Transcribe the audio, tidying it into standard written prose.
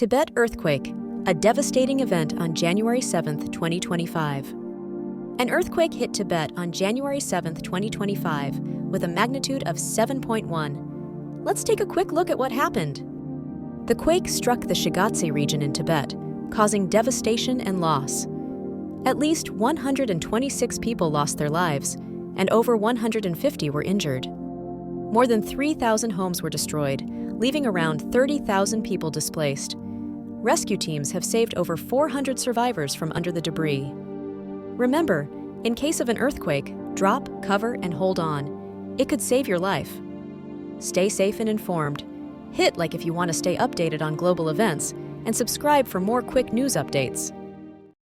Tibet earthquake, a devastating event on January 7, 2025. An earthquake hit Tibet on January 7, 2025, with a magnitude of 7.1. Let's take a quick look at what happened. The quake struck the Shigatse region in Tibet, causing devastation and loss. At least 126 people lost their lives, and over 150 were injured. More than 3,000 homes were destroyed, leaving around 30,000 people displaced. Rescue teams have saved over 400 survivors from under the debris. Remember, in case of an earthquake, drop, cover, and hold on. It could save your life. Stay safe and informed. Hit like if you want to stay updated on global events, and subscribe for more quick news updates.